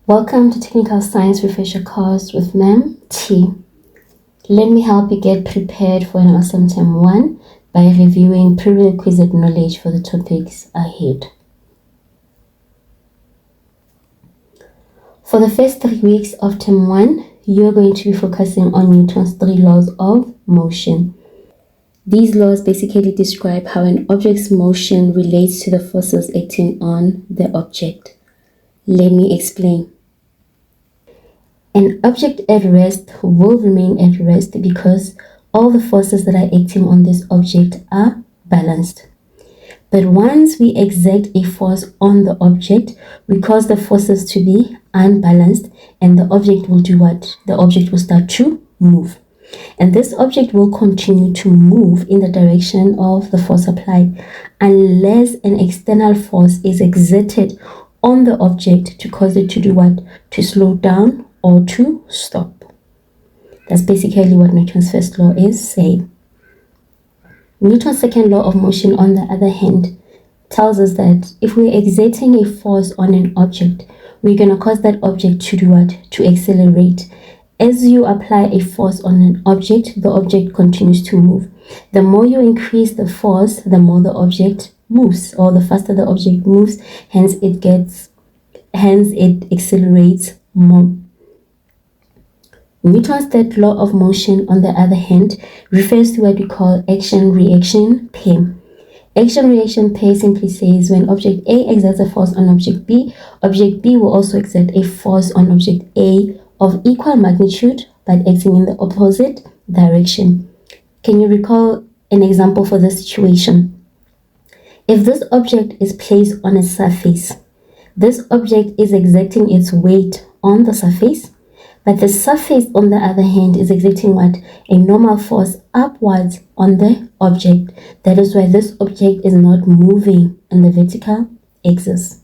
Welcome to Technical Science Refresher course with Ma'am T. Let me help you get prepared for an awesome Term 1 by reviewing prerequisite knowledge for the topics ahead. For the first 3 weeks of Term 1, you're going to be focusing on Newton's 3 laws of motion. These laws basically describe how an object's motion relates to the forces acting on the object. Let me explain. An object at rest will remain at rest because all the forces that are acting on this object are balanced. But once we exert a force on the object, we cause the forces to be unbalanced, and the object will do what? The object will start to move. And this object will continue to move in the direction of the force applied unless an external force is exerted on the object to cause it to do what? To slow down or to stop. That's basically what Newton's first law is saying. Newton's second law of motion, on the other hand, tells us that if we're exerting a force on an object, we're going to cause that object to do what? To accelerate. As you apply a force on an object, the object continues to move. The more you increase the force, the more the object moves, or the faster the object moves, hence it accelerates more. Newton's third law of motion, on the other hand, refers to what we call action-reaction pair. Action-reaction pair simply says when object A exerts a force on object B will also exert a force on object A of equal magnitude but acting in the opposite direction. Can you recall an example for this situation? If this object is placed on a surface, this object is exerting its weight on the surface, but the surface, on the other hand, is exerting what? A normal force upwards on the object. That is why this object is not moving in the vertical axis.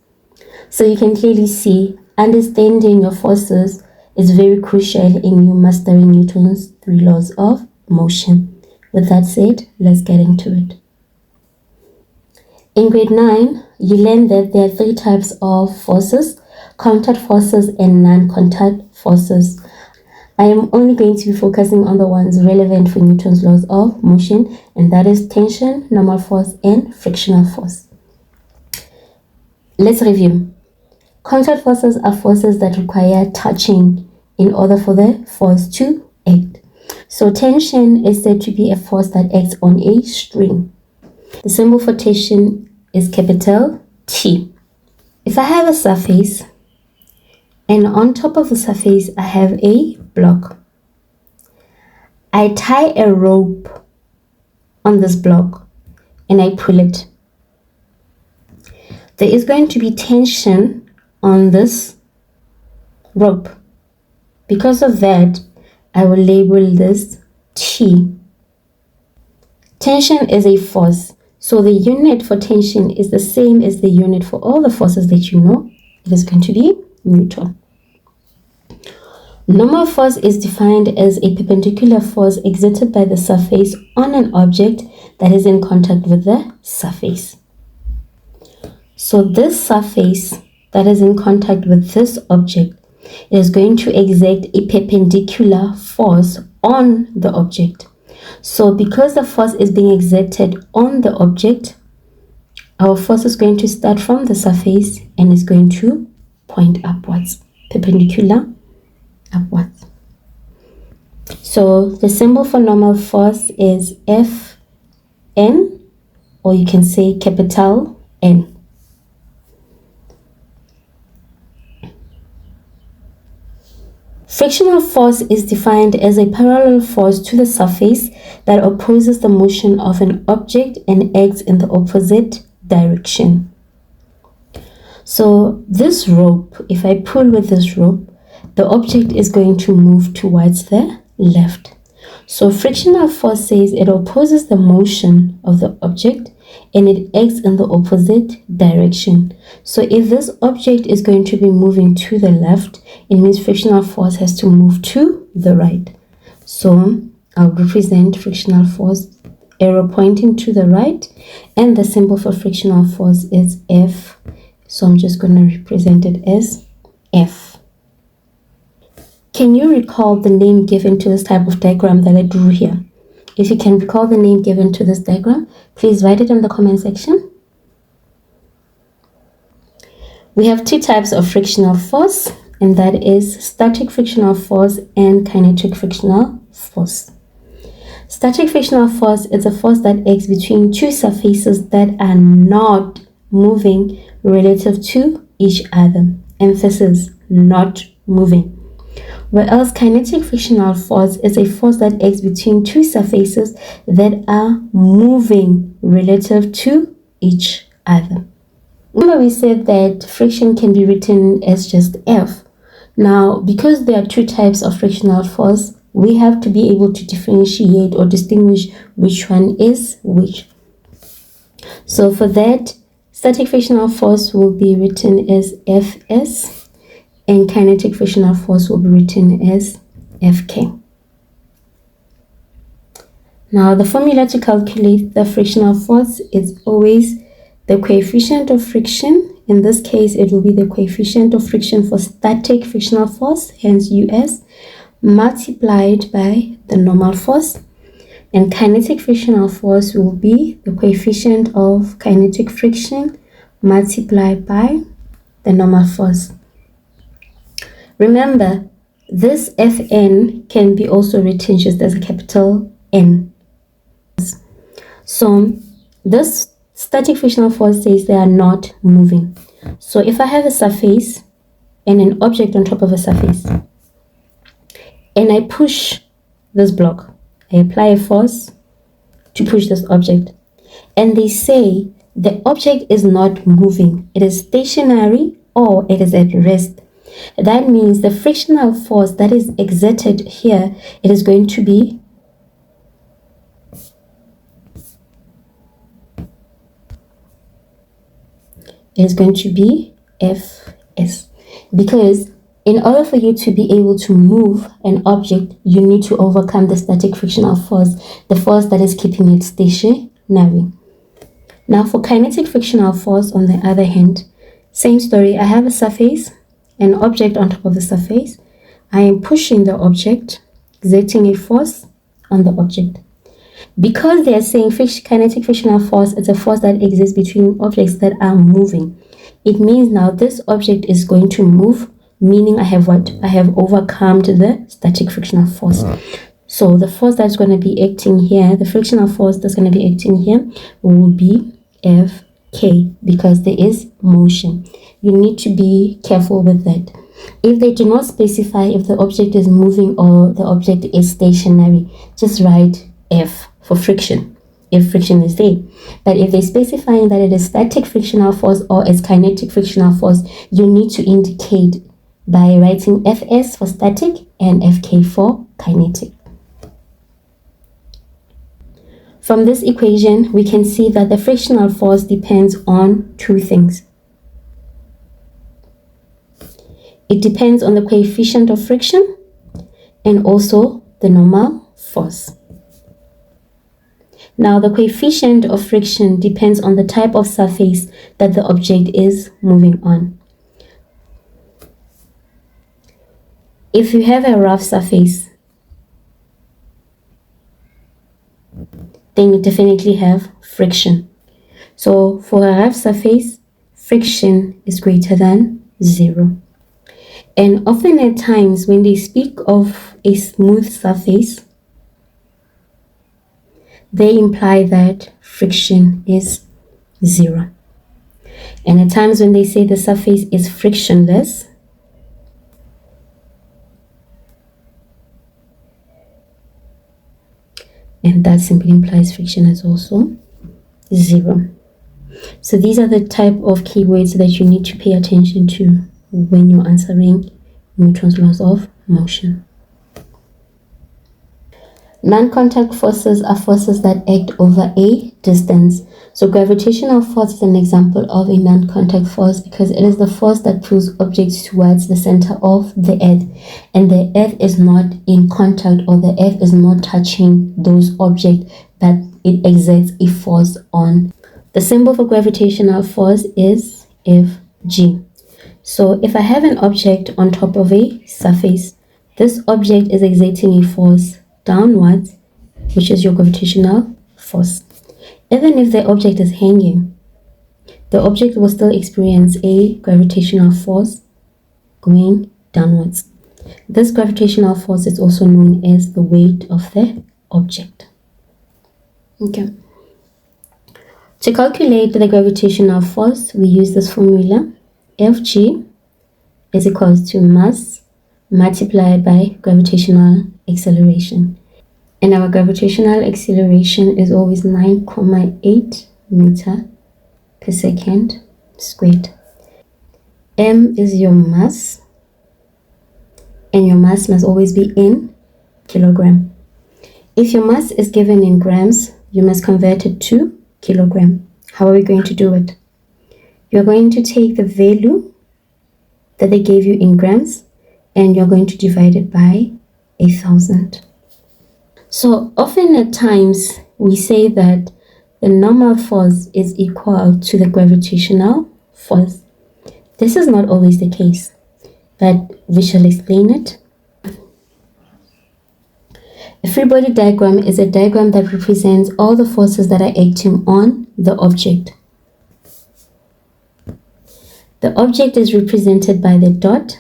So you can clearly see understanding your forces is very crucial in you mastering Newton's 3 laws of motion. With that said, let's get into it. In grade 9, you learned that there are 3 types of forces: contact forces and non-contact forces. I am only going to be focusing on the ones relevant for Newton's laws of motion, and that is tension, normal force, and frictional force. Let's review. Contact forces are forces that require touching in order for the force to act. So tension is said to be a force that acts on a string. The symbol for tension is capital T. If I have a surface, and on top of the surface I have a block, I tie a rope on this block and I pull it. There is going to be tension on this rope. Because of that, I will label this T. Tension is a force, so the unit for tension is the same as the unit for all the forces that you know. It is going to be Newton. Normal force is defined as a perpendicular force exerted by the surface on an object that is in contact with the surface. So this surface that is in contact with this object is going to exert a perpendicular force on the object. So because the force is being exerted on the object, our force is going to start from the surface and is going to point upwards, perpendicular upwards. So the symbol for normal force is Fn, or you can say capital N. Frictional force is defined as a parallel force to the surface that opposes the motion of an object and acts in the opposite direction. So this rope, if I pull with this rope, the object is going to move towards the left. So frictional force says it opposes the motion of the object and it acts in the opposite direction. So if this object is going to be moving to the left, it means frictional force has to move to the right. So I'll represent frictional force, arrow pointing to the right, and the symbol for frictional force is F. So I'm just going to represent it as F. Can you recall the name given to this type of diagram that I drew here? If you can recall the name given to this diagram, please write it in the comment section. We have two types of frictional force, and that is static frictional force and kinetic frictional force. Static frictional force is a force that acts between two surfaces that are not moving relative to each other. Emphasis, not moving. Whereas kinetic frictional force is a force that acts between two surfaces that are moving relative to each other. Remember we said that friction can be written as just F. Now, because there are two types of frictional force, we have to be able to differentiate or distinguish which one is which. So for that, static frictional force will be written as Fs and kinetic frictional force will be written as Fk. Now, the formula to calculate the frictional force is always the coefficient of friction. In this case, it will be the coefficient of friction for static frictional force, hence US, multiplied by the normal force, and kinetic frictional force will be the coefficient of kinetic friction multiplied by the normal force. Remember, this Fn can be also written just as a capital N. So this static frictional force says they are not moving. So if I have a surface and an object on top of a surface, and I push this block, I apply a force to push this object, and they say the object is not moving, it is stationary or it is at rest. That means the frictional force that is exerted here, it is going to be Fs, because in order for you to be able to move an object, you need to overcome the static frictional force, the force that is keeping it stationary. Now for kinetic frictional force, on the other hand, same story. I have a surface, an object on top of the surface. I am pushing the object, exerting a force on the object. Because they are saying kinetic frictional force is a force that exists between objects that are moving, it means now this object is going to move, meaning I have what? I have overcome the static frictional force. So the force that's going to be acting here, the frictional force that's going to be acting here will be Fk, because there is motion. You need to be careful with that. If they do not specify if the object is moving or the object is stationary, just write F for friction, if friction is there. But if they're specifying that it is static frictional force or as kinetic frictional force, you need to indicate by writing Fs for static and Fk for kinetic. From this equation, we can see that the frictional force depends on two things. It depends on the coefficient of friction and also the normal force. Now, the coefficient of friction depends on the type of surface that the object is moving on. If you have a rough surface, then you definitely have friction. So for a rough surface, friction is greater than 0. And often at times when they speak of a smooth surface, they imply that friction is 0. And at times when they say the surface is frictionless, and that simply implies friction is also 0. So these are the type of keywords that you need to pay attention to when you're answering Newton's laws of motion. Non-contact forces are forces that act over a distance. So gravitational force is an example of a non-contact force because it is the force that pulls objects towards the center of the earth, and the earth is not in contact, or the earth is not touching those objects, but it exerts a force on. The symbol for gravitational force is Fg. So if I have an object on top of a surface This object is exerting a force downwards, which is your gravitational force. Even if the object is hanging, the object will still experience a gravitational force going downwards. This gravitational force is also known as the weight of the object. Okay. To calculate the gravitational force, we use this formula. Fg is equals to mass multiplied by gravitational acceleration. And our gravitational acceleration is always 9.8 meter per second squared. M is your mass, and your mass must always be in kilogram. If your mass is given in grams, you must convert it to kilogram. How are we going to do it? You're going to take the value that they gave you in grams, and you're going to divide it by 1,000. So often at times we say that the normal force is equal to the gravitational force. This is not always the case, but we shall explain it. A free body diagram is a diagram that represents all the forces that are acting on the object. The object is represented by the dot,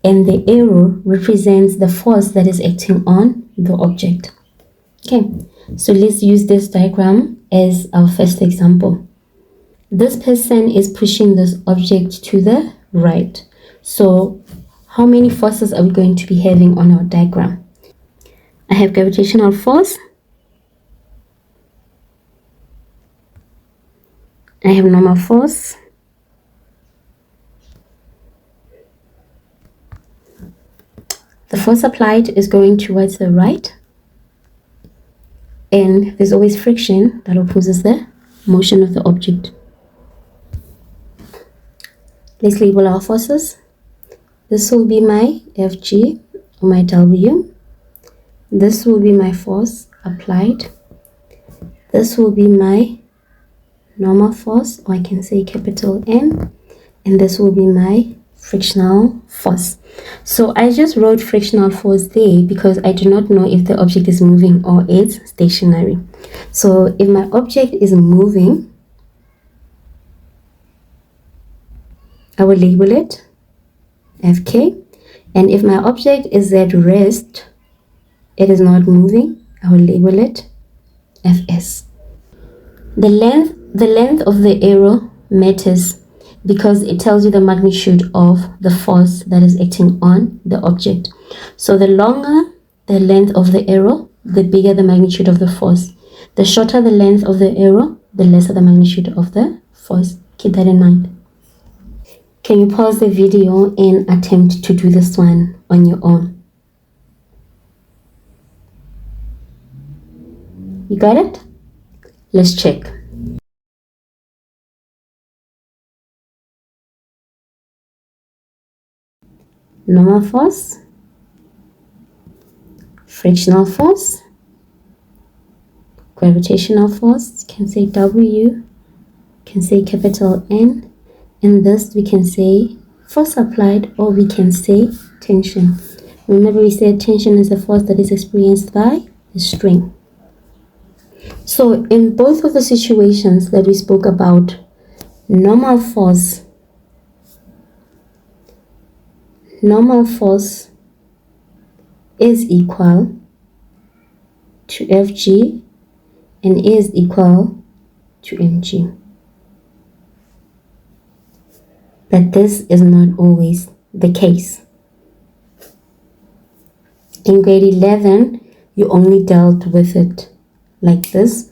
and the arrow represents the force that is acting on the object. Okay, so let's use this diagram as our first example. This person is pushing this object to the right. So how many forces are we going to be having on our diagram? I have gravitational force. I have normal force. The force applied is going towards the right. And there's always friction that opposes the motion of the object. Let's label our forces. This will be my Fg or my W. This will be my force applied. This will be my normal force, or I can say capital N. And this will be my frictional force. So I just wrote frictional force there because I do not know if the object is moving or it's stationary. So if my object is moving, I will label it Fk. And if my object is at rest, it is not moving, I will label it Fs. The length of the arrow matters because it tells you the magnitude of the force that is acting on the object. So the longer the length of the arrow, the bigger the magnitude of the force. The shorter the length of the arrow, the lesser the magnitude of the force. Keep that in mind. Can you pause the video and attempt to do this one on your own? You got it? Let's check. Normal force, frictional force, gravitational force, you can say W, you can say capital N, and this we can say force applied, or we can say tension. Remember, we said tension is the force that is experienced by the string. So in both of the situations that we spoke about, normal force is equal to Fg and is equal to mg. But this is not always the case. In grade 11, you only dealt with it like this,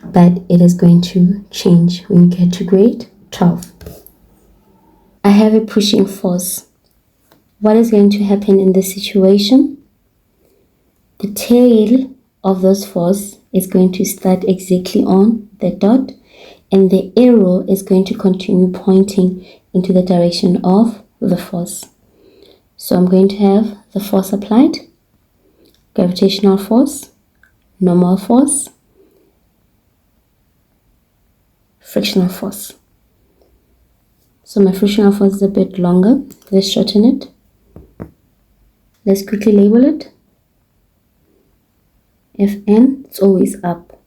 but it is going to change when you get to grade 12. I have a pushing force. What is going to happen in this situation? The tail of this force is going to start exactly on the dot, and the arrow is going to continue pointing into the direction of the force. So I'm going to have the force applied, gravitational force, normal force, frictional force. So my frictional force is a bit longer. Let's shorten it. Let's quickly label it. Fn, it's always up.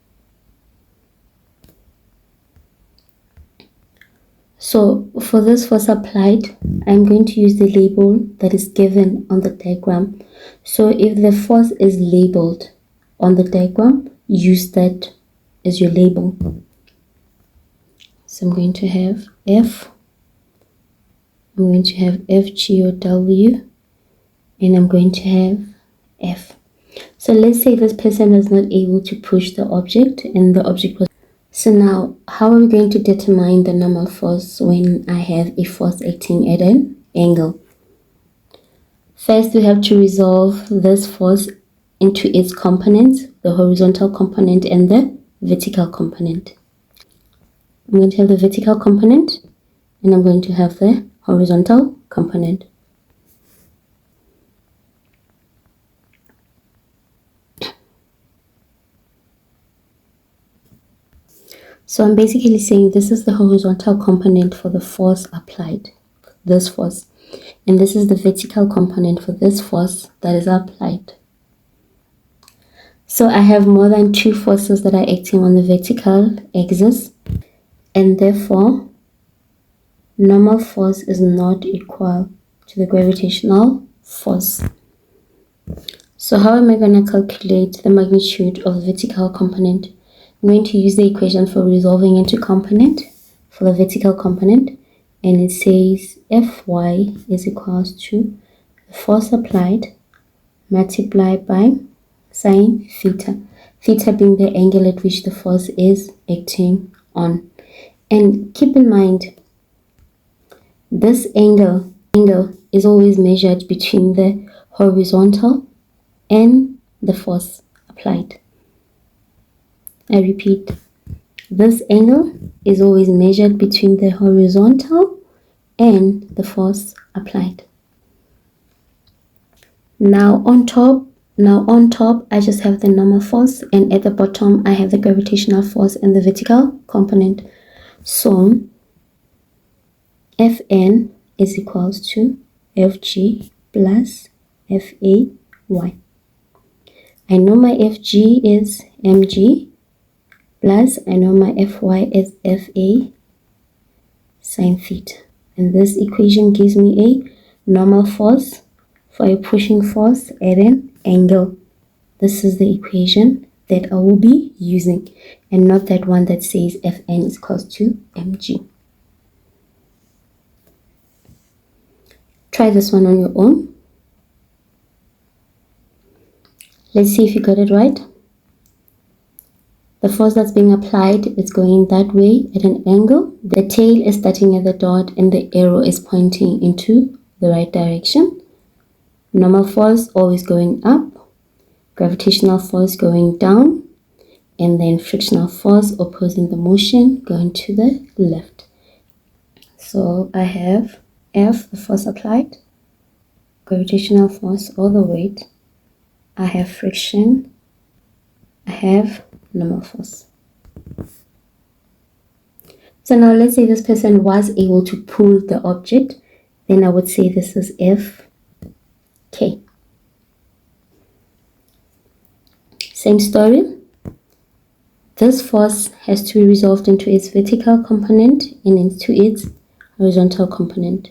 So for this force applied, I'm going to use the label that is given on the diagram. So if the force is labeled on the diagram, use that as your label. So I'm going to have F, I'm going to have FG or W, and I'm going to have F. So let's say this person was not able to push the object and the object was... So now, how are we going to determine the normal force when I have a force acting at an angle? First, we have to resolve this force into its components, the horizontal component and the vertical component. I'm going to have the vertical component and I'm going to have the horizontal component. So I'm basically saying this is the horizontal component for the force applied, this force. And this is the vertical component for this force that is applied. So I have more than two forces that are acting on the vertical axis. And therefore, normal force is not equal to the gravitational force. So how am I going to calculate the magnitude of the vertical component? I'm going to use the equation for resolving into component for the vertical component, and it says Fy is equals to the force applied multiplied by sine theta, theta being the angle at which the force is acting on. And keep in mind, this angle is always measured between the horizontal and the force applied. I repeat, this angle is always measured between the horizontal and the force applied. Now on top, I just have the normal force, and at the bottom I have the gravitational force and the vertical component. So Fn is equals to Fg plus Fay. I know my Fg is mg, plus I know my Fy is Fa sine theta. And this equation gives me a normal force for a pushing force at an angle. This is the equation that I will be using, and not that one that says Fn is equals to mg. Try this one on your own. Let's see if you got it right. The force that's being applied is going that way at an angle. The tail is starting at the dot and the arrow is pointing into the right direction. Normal force always going up, gravitational force going down, and then frictional force opposing the motion going to the left. So I have F, the force applied, gravitational force or the weight. I have friction. I have normal force. So now let's say this person was able to pull the object, then I would say this is Fk. Same story. This force has to be resolved into its vertical component and into its horizontal component.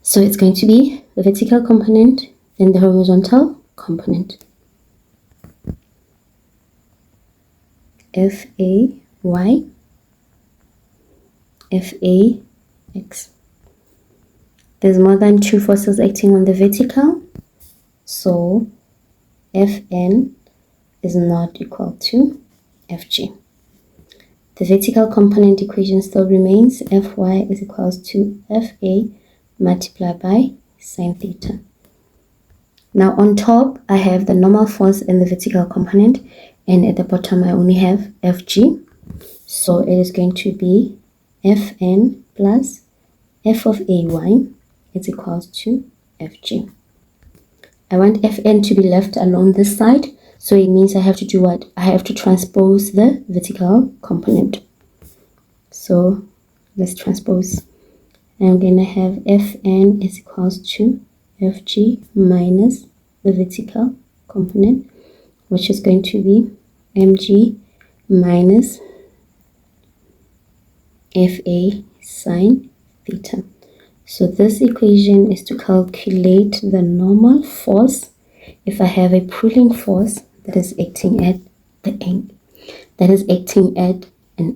So it's going to be the vertical component, then the horizontal component. Fay, Fax. There's more than two forces acting on the vertical, so Fn is not equal to Fg. The vertical component equation still remains Fy is equals to Fa multiplied by sine theta. Now on top, I have the normal force in the vertical component, and at the bottom I only have Fg. So it is going to be Fn plus F of Ay is equals to Fg. I want Fn to be left along this side, so it means I have to do what? I have to transpose the vertical component. So let's transpose. I'm going to have Fn is equals to FG minus the vertical component, which is going to be mg minus FA sine theta. So this equation is to calculate the normal force if I have a pulling force that is acting at an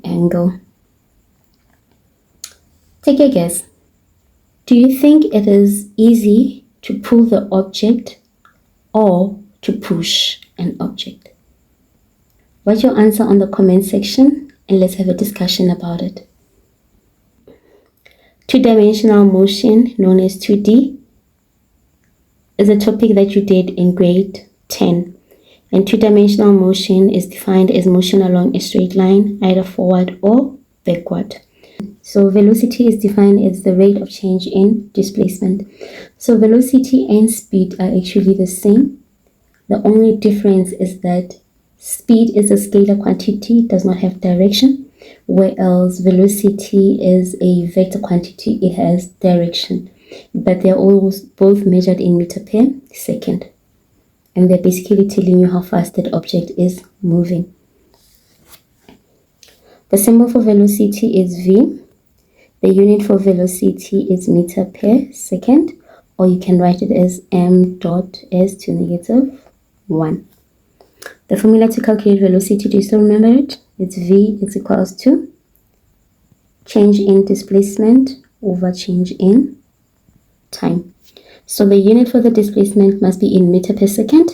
angle. Take a guess. Do you think it is easy to pull the object or to push an object? Write your answer on the comment section and let's have a discussion about it. Two-dimensional motion, known as 2D, is a topic that you did in grade 10. And two-dimensional motion is defined as motion along a straight line, either forward or backward. So velocity is defined as the rate of change in displacement. So velocity and speed are actually the same. The only difference is that speed is a scalar quantity, does not have direction, whereas velocity is a vector quantity, it has direction. But they're almost both measured in meter per second. And they're basically telling you how fast that object is moving. The symbol for velocity is v. The unit for velocity is meter per second, or you can write it as m dot s to negative 1. The formula to calculate velocity, do you still remember it? It's v is equals to change in displacement over change in time. So the unit for the displacement must be in meter per second,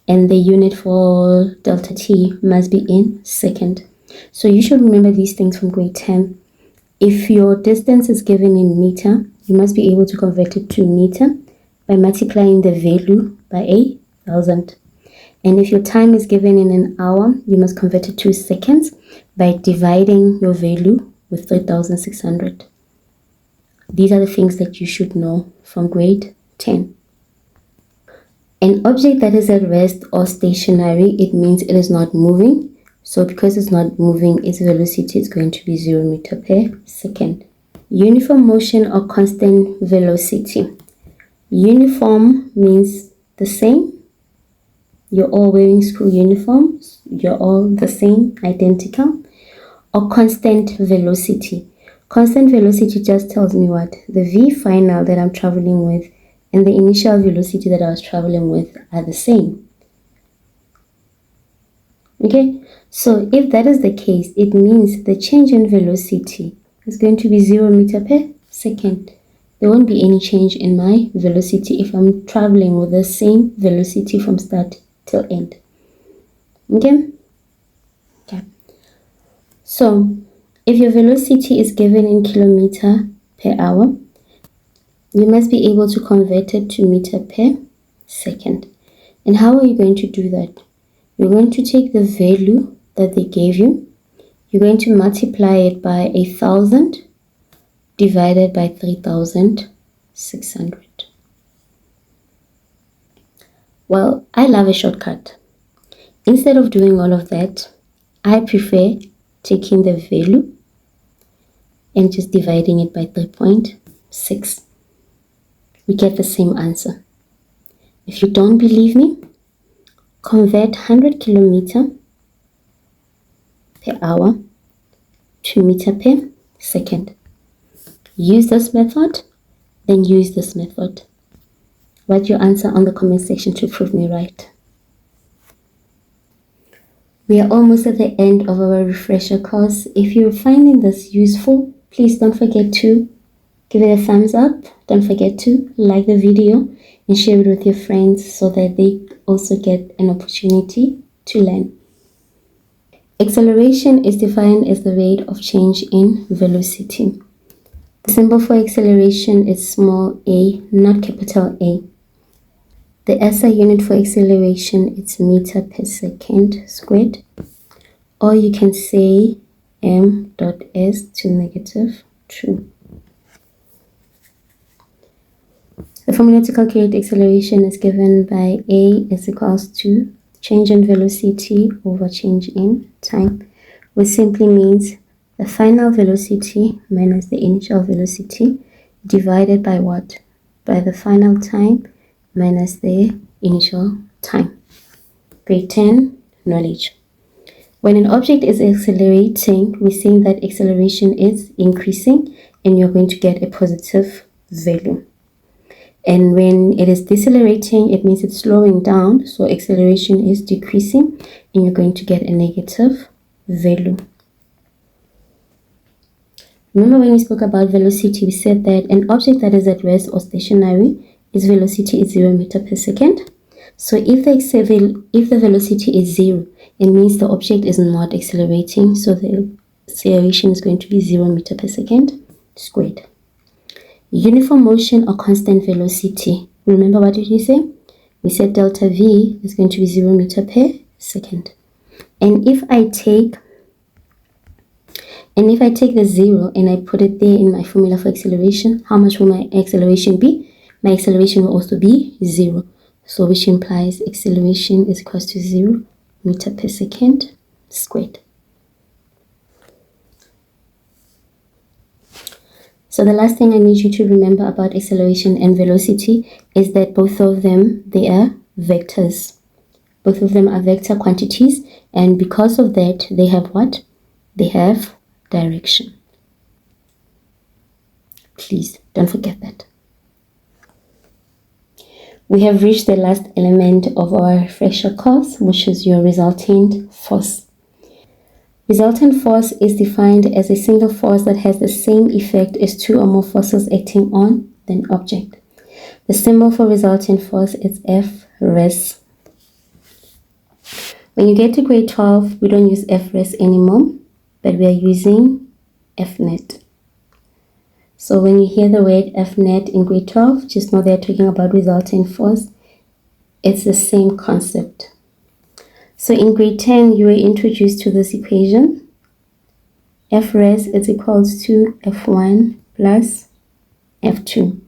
and the unit for delta t must be in second. So you should remember these things from grade 10. If your distance is given in meter, you must be able to convert it to meter by multiplying the value by 1,000. And if your time is given in an hour, you must convert it to seconds by dividing your value with 3,600. These are the things that you should know from grade 10. An object that is at rest or stationary, it means it is not moving. So because it's not moving, its velocity is going to be 0 meter per second. Uniform motion or constant velocity. Uniform means the same. You're all wearing school uniforms. You're all the same, identical. Or constant velocity. Constant velocity just tells me what? The v final that I'm traveling with and the initial velocity that I was traveling with are the same. Okay? So if that is the case, it means the change in velocity is going to be 0 meter per second. There won't be any change in my velocity if I'm traveling with the same velocity from start till end. Okay? Okay. So if your velocity is given in kilometer per hour, you must be able to convert it to meter per second. And how are you going to do that? You're going to take the value that they gave you. You're going to multiply it by 1,000 divided by 3,600. Well, I love a shortcut. Instead of doing all of that, I prefer taking the value and just dividing it by 3.6. We get the same answer. If you don't believe me, convert 100 kilometer per hour to meter per second. Use this method, then use this method. Write your answer on the comment section to prove me right. We are almost at the end of our refresher course. If you're finding this useful, please don't forget to give it a thumbs up. Don't forget to like the video and share it with your friends so that they also get an opportunity to learn. Acceleration is defined as the rate of change in velocity. The symbol for acceleration is small a, not capital A. The SI unit for acceleration is meter per second squared. Or you can say m dot s to negative 2. The formula to calculate acceleration is given by A is equals to change in velocity over change in time, which simply means the final velocity minus the initial velocity divided by what? By the final time minus the initial time. Grade 10, knowledge. When an object is accelerating, we're saying that acceleration is increasing and you're going to get a positive value. And when it is decelerating, it means it's slowing down. So acceleration is decreasing and you're going to get a negative value. Remember when we spoke about velocity, we said that an object that is at rest or stationary, its velocity is 0 meter per second. So if the velocity is 0, it means the object is not accelerating. So the acceleration is going to be 0 meter per second squared. Uniform motion or constant velocity. Remember what did we say? We said delta V is going to be 0 meter per second. And if I take the 0 and I put it there in my formula for acceleration, how much will my acceleration be? My acceleration will also be 0. So which implies acceleration is equal to 0 meter per second squared. So the last thing I need you to remember about acceleration and velocity is that both of them, they are vectors. Both of them are vector quantities, and because of that, they have what? They have direction. Please don't forget that. We have reached the last element of our refresher course, which is your resultant force. Resultant force is defined as a single force that has the same effect as two or more forces acting on an object. The symbol for resultant force is F res. When you get to grade 12, we don't use F res anymore, but we are using F net. So when you hear the word F net in grade 12, just know they're talking about resultant force. It's the same concept. So in grade 10, you were introduced to this equation. F res is equals to F1 plus F2,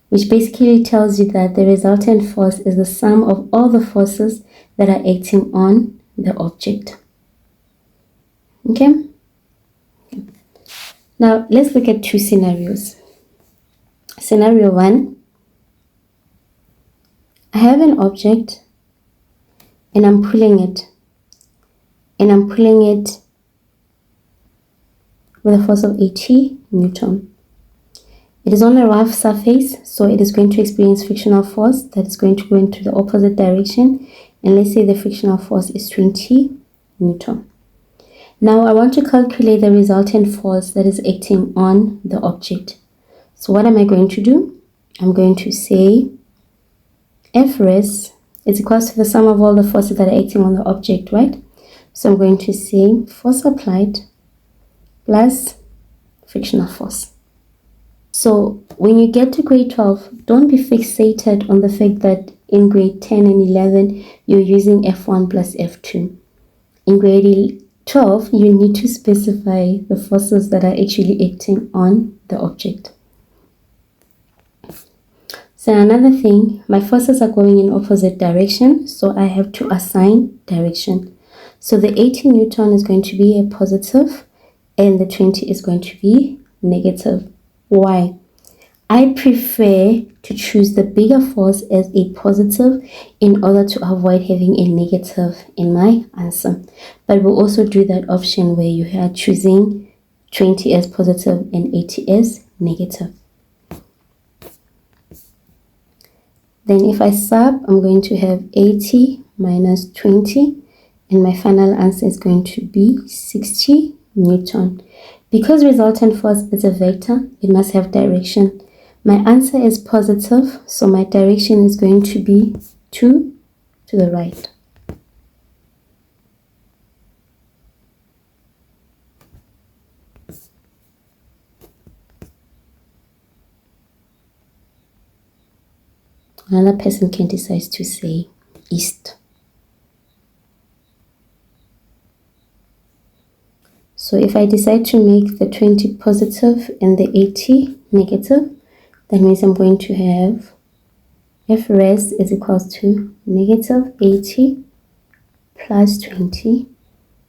which basically tells you that the resultant force is the sum of all the forces that are acting on the object. Okay? Now, let's look at two scenarios. Scenario 1, I have an object and I'm pulling it. And I'm pulling it with a force of 80 Newton. It is on a rough surface, so it is going to experience frictional force that is going to go into the opposite direction. And let's say the frictional force is 20 Newton. Now I want to calculate the resultant force that is acting on the object. So what am I going to do? I'm going to say F res is equal to the sum of all the forces that are acting on the object, right? So I'm going to say force applied plus frictional force. So when you get to grade 12, don't be fixated on the fact that in grade 10 and 11, you're using F1 plus F2. In grade 12, you need to specify the forces that are actually acting on the object. So another thing, my forces are going in opposite direction, so I have to assign direction. So the 80 Newton is going to be a positive and the 20 is going to be negative. Why? I prefer to choose the bigger force as a positive in order to avoid having a negative in my answer. But we'll also do that option where you are choosing 20 as positive and 80 as negative. Then if I sub, I'm going to have 80 minus 20 and my final answer is going to be 60 Newton. Because resultant force is a vector, it must have direction. My answer is positive, so my direction is going to be to the right. Another person can decide to say east. So if I decide to make the 20 positive and the 80 negative, that means I'm going to have F res is equals to negative 80 plus 20.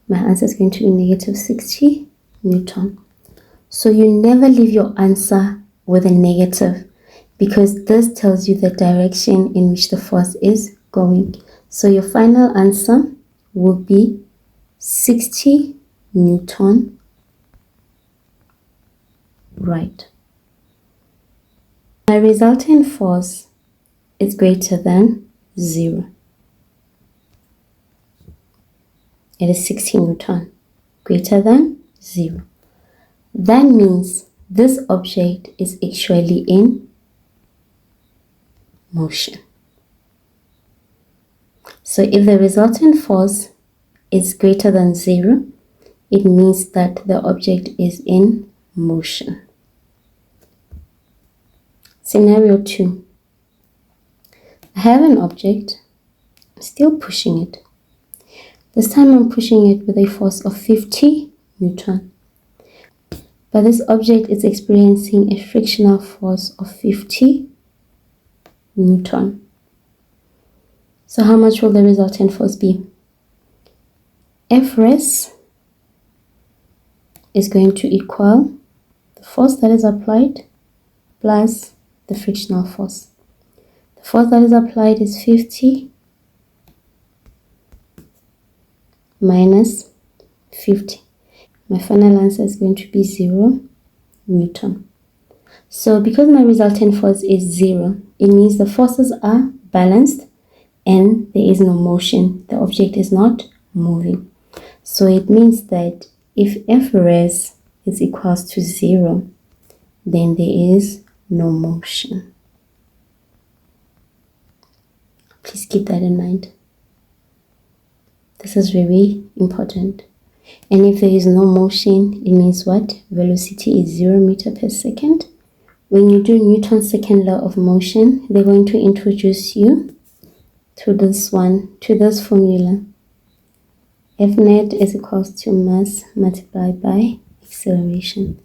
My answer is going to be negative 60 Newton. So you never leave your answer with a negative. because this tells you the direction in which the force is going. So your final answer will be 60 Newton, right? My resultant force is greater than 0. It is 60 Newton, greater than 0. That means this object is actually in motion. So if the resultant force is greater than 0, it means that the object is in motion. Scenario 2. I have an object, I'm still pushing it. This time I'm pushing it with a force of 50 Newton. But this object is experiencing a frictional force of 50 Newton. So how much will the resultant force be? F res is going to equal the force that is applied plus the frictional force. The force that is applied is 50 minus 50. My final answer is going to be 0 Newton. So because my resultant force is 0, it means the forces are balanced and there is no motion. The object is not moving. So it means that if F res is equals to 0, then there is no motion. Please keep that in mind. This is very important. And if there is no motion, it means what? Velocity is 0 meter per second. When you do Newton's second law of motion, they're going to introduce you to this formula. F net is equals to mass multiplied by acceleration.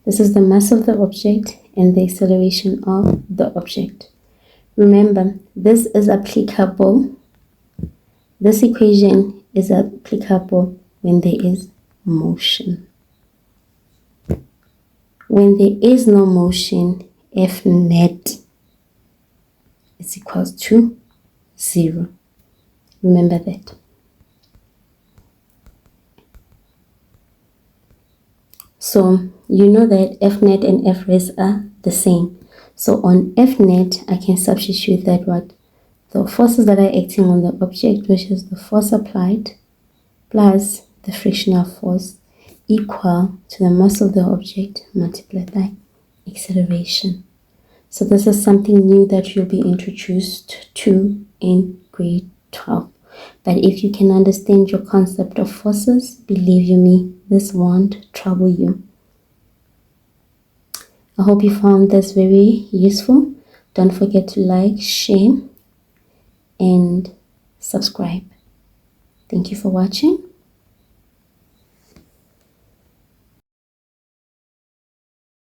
This is the mass of the object and the acceleration of the object. Remember, this is applicable. This equation is applicable when there is motion. When there is no motion, F net is equals to 0. Remember that. So you know that F net and F res are the same. So on F net, I can substitute that what? The forces that are acting on the object, which is the force applied plus the frictional force, equal to the mass of the object multiplied by acceleration. So this is something new that you'll be introduced to in grade 12. But if you can understand your concept of forces, believe you me, this won't trouble you. I hope you found this very useful. Don't forget to like, share, and subscribe. Thank you for watching.